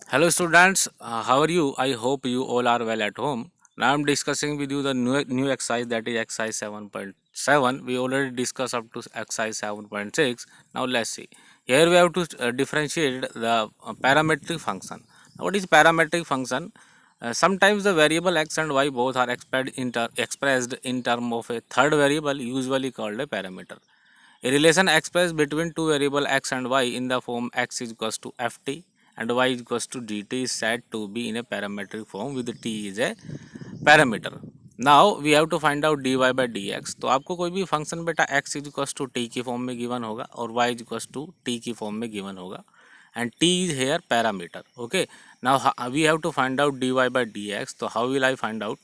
Hello students, how are you? I hope you all are well at home. Now I'm discussing with you the new exercise, that is exercise 7.7. We already discussed up to exercise 7.6. Now let's see. Here we have to differentiate the parametric function. Now, what is parametric function? Sometimes the variable x and y both are expressed in term of a third variable, usually called a parameter. A relation expressed between two variable x and y in the form x is equals to ft and y is equals to dt is said to be in a parametric form with t is a parameter. Now we have to find out dy by dx. तो आपको कोई भी function बेटा x is equals to t की form में given होगा और y is equals to t की फॉर्म में गिवन होगा and t is here parameter. Okay, now we have to find out dy by dx. तो how will I find out?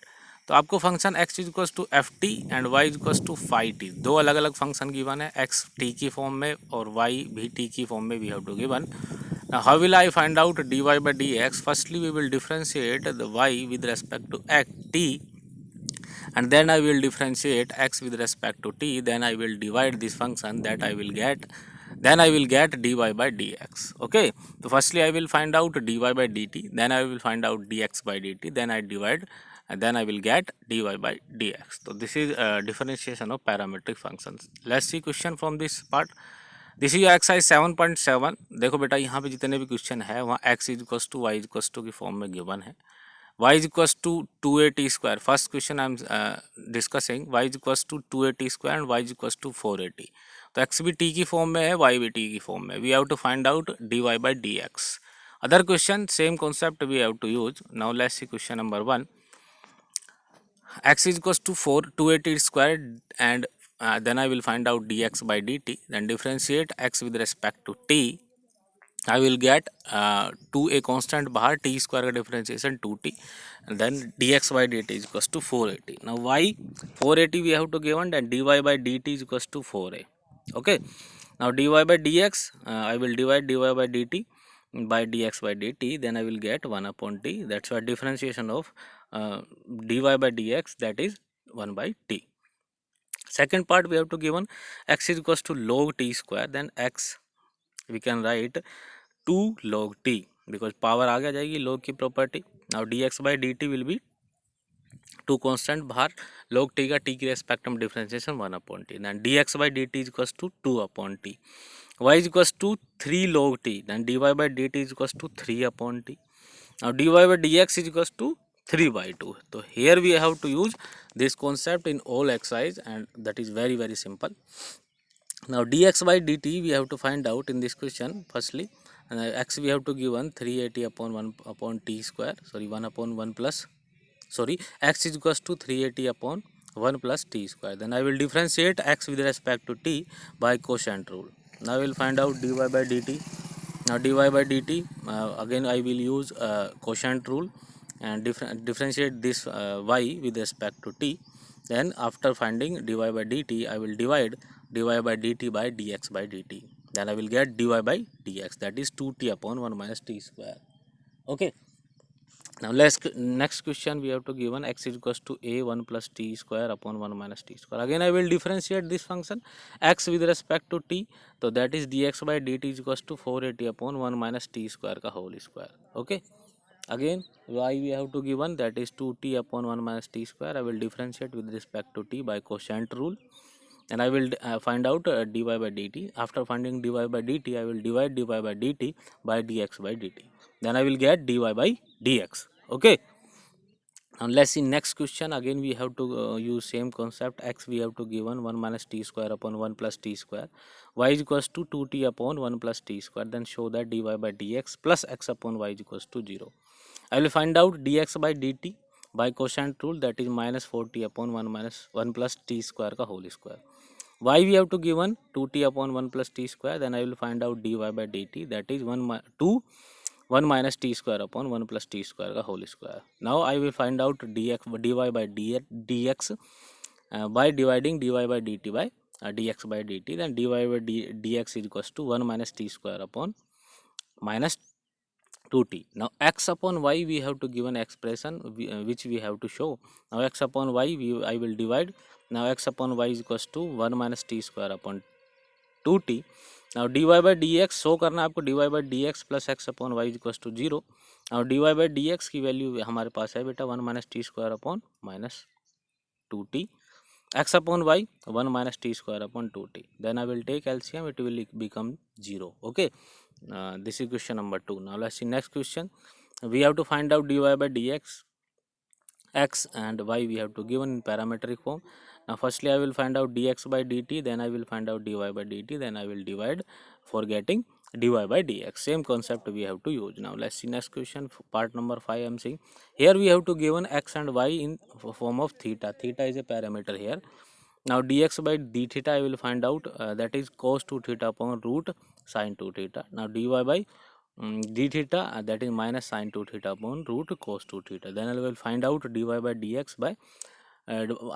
तो आपको function x is equals to f t and y is equals to phi t, दो अलग अलग function given है, x t की form में और y भी t की फॉर्म में we have to given. Now how will I find out dy by dx? Firstly we will differentiate the y with respect to x t and then I will differentiate x with respect to t, then I will divide this function, that I will get, then I will get dy by dx. Okay, so firstly I will find out dy by dt, then I will find out dx by dt, then I divide and then I will get dy by dx. So this is differentiation of parametric functions. Let's see question from this part. This is exercise 7.7. देखो बेटा यहाँ पे जितने भी question है वहाँ x is equals to y is equals to की form में गिवन है. y is equals to 2a square. First question I am discussing. Y is equals to 2a square and y is equals to 4a. तो x भी t की form में है, y भी t की फॉर्म में. We have to find out dy by dx. Other question, same concept we have to use. Now let's see question number 1. X is equals to 280 square and then I will find out dx by dt. Then differentiate x with respect to t. I will get 2a constant बाहर t square का differentiation 2t and then dx by dt is equals to 480. Now y 480 we have to given and dy by dt is equals to 4a. Okay. Now dy by dx I will divide dy by dt by dx by dt, then I will get 1 upon t. That's why differentiation of dy by dx, that is 1 by t. Second part we have to given x is equals to log t square, then x we can write 2 log t because power आगे आ जाएगी log की property. Now dx by dt will be 2 constant बाहर log t का t की respect में differentiation 1 upon t, then dx by dt is equals to 2 upon t, y is equals to 3 log t, then dy by dt is equals to 3 upon t. Now dy by dx is equals to 3 by 2. तो here we have to use this concept in all exercise and that is very simple. Now dx by dt we have to find out in this question. Firstly x we have to given 380 upon 1 upon t square, sorry 1 upon 1 plus, sorry x is equals to 380 upon 1 plus t square. Then I will differentiate x with respect to t by quotient rule. Now I will find out dy by dt. Now dy by dt again I will use quotient rule and differentiate this y with respect to t. Then after finding dy by dt I will divide dy by dt by dx by dt. Then I will get dy by dx, that is 2t upon 1 minus t square. Okay. Now next question we have to given x is equals to a 1 plus t square upon 1 minus t square. Again I will differentiate this function x with respect to t. So that is dx by dt is equals to 480 upon 1 minus t square का whole square. Okay. Again y we have to given, that is 2t upon 1 minus t square. I will differentiate with respect to t by quotient rule and I will find out dy by dt. After finding dy by dt I will divide dy by dt by dx by dt. Then I will get dy by dx. Okay. Now let's see next question. Again we have to use same concept. X we have to given 1 minus t square upon 1 plus t square. Y is equals to 2t upon 1 plus t square. Then show that dy by dx plus x upon y is equals to 0. I will find out dx by dt by quotient rule, that is minus 40 upon 1 minus 1 plus t square का whole square. Y we have to given 2t upon 1 plus t square. Then I will find out dy by dt, that is 1 minus t square upon 1 plus t square का whole square. Now I will find out dy by dx by dividing dy by dt by dx by dt. Then dy by dx is equals to 1 minus t square upon minus 2t. Now x upon y we have to give an expression which we have to show. Now x upon y I will divide. Now x upon y is equals to 1 minus t square upon 2t. Now D Y by D X show करना है आपको, D Y by D X plus X upon Y equal to zero. और D Y by D X की value हमारे पास है बेटा 1 minus T square upon minus 2t, x upon y 1 minus t square upon 2t. Then I will take LCM, it will become 0. Okay, this is question number 2. Now let's see next question. We have to find out dy by dx, x and y we have to given in parametric form. Now firstly I will find out dx by dt, then I will find out dy by dt, then I will divide for getting dy by dx. Same concept we have to use. Now let's see next question, part number 5 I am saying. Here we have to given x and y in form of theta. Theta is a parameter here. Now dx by d theta I will find out, that is cos 2 theta upon root sin 2 theta. Now dy by d theta, that is minus sin 2 theta upon root cos 2 theta. Then I will find out dy by dx by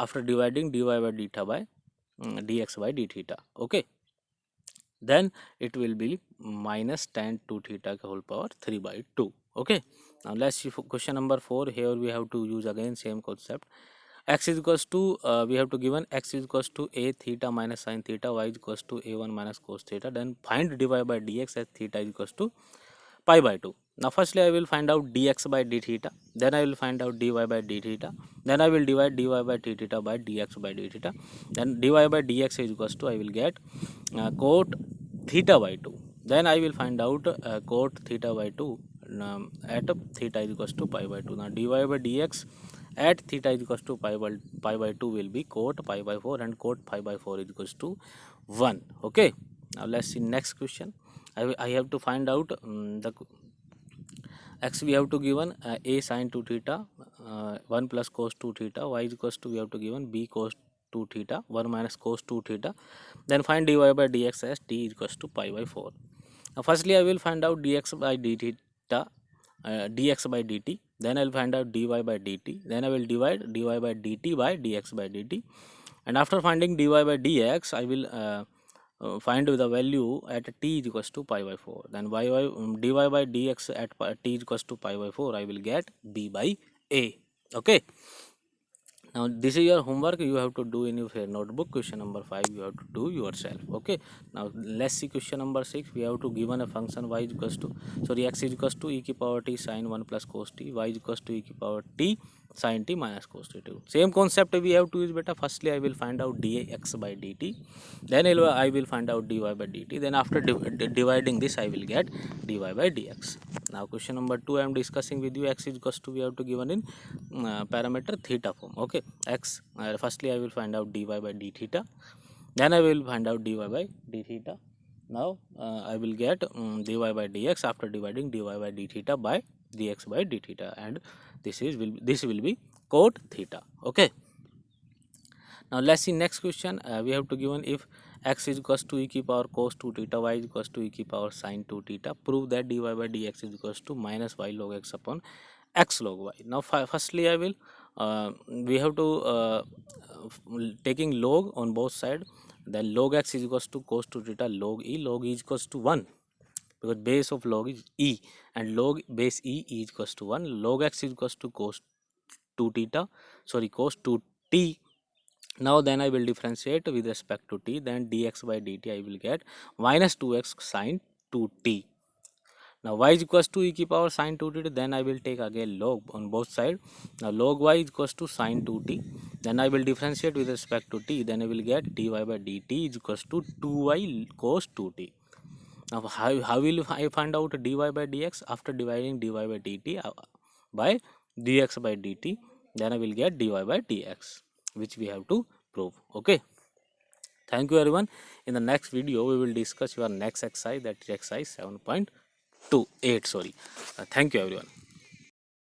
after dividing dy by theta by dx by d theta. Okay, then it will be minus tan 2 theta whole power 3 by 2. Okay, now let's see question number 4. Here we have to use again same concept. X is equals to we have to given x is equals to a theta minus sin theta, y is equals to a1 minus cos theta. Then find dy by dx as theta is equals to pi by 2. Now firstly I will find out dx by d theta, then I will find out dy by d theta, then I will divide dy by d theta by dx by d theta. Then dy by dx is equals to I will get cot theta by 2. Then I will find out cot theta by 2 at theta is equals to pi by 2. Now dy by dx at theta is equals to pi by 2 will be cot pi by 4, and cot pi by 4 is equals to 1. Okay, now let's see next question. I have to find out the x we have to given a sin 2 theta 1 plus cos 2 theta, y is equals to we have to given b cos 2 theta 1 minus cos 2 theta. Then find dy by dx as t is equals to pi by 4. Now firstly I will find out dx by d theta dx by dt, then I will find out dy by dt, then I will divide dy by dt by dx by dt, and after finding dy by dx I will find the value at t is equals to pi by 4. Then dy by dx at t is equals to pi by 4 I will get b by a. Okay, now this is your homework, you have to do in your notebook. Question number 5 you have to do yourself. Okay, now let's see question number 6. We have to given a function y is equals to x is equals to e की power t sin 1 plus cos t, y is equals to e की power t sin t minus cos t 2. Same concept we have to use beta. Firstly I will find out dx by dt, then I will find out dy by dt, then after dividing this I will get dy by dx. Now question number 2 I am discussing with you. X is equals to we have to given in parameter theta form. Okay, x firstly I will find out dy by d theta, then I will find out dy by d theta. Now I will get dy by dx after dividing dy by d theta by dx by d theta, and this will be cot theta. Okay, now let's see next question. We have to given if x is equals to e की power cos 2 theta, y is equals to e की power sin 2 theta, prove that dy by dx is equals to minus y log x upon x log y. Now firstly I will we have to taking log on both side, then log x is equals to cos 2 theta log e is equals to 1, because base of log is e, and log base e is equals to 1. Log x is equals to cos 2 theta, sorry, cos 2 t. Now then I will differentiate with respect to t, then dx by dt I will get minus 2x sin 2t. Now y is equals to e की power sin 2t, then I will take again log on both side. Now log y is equals to sin 2t, then I will differentiate with respect to t, then I will get dy by dt is equals to 2y cos 2t. Now how will I find out dy by dx? After dividing dy by dt by dx by dt, then I will get dy by dx, which we have to prove. Okay, thank you everyone. In the next video we will discuss your next exercise, that is exercise 7.28. Sorry, thank you everyone.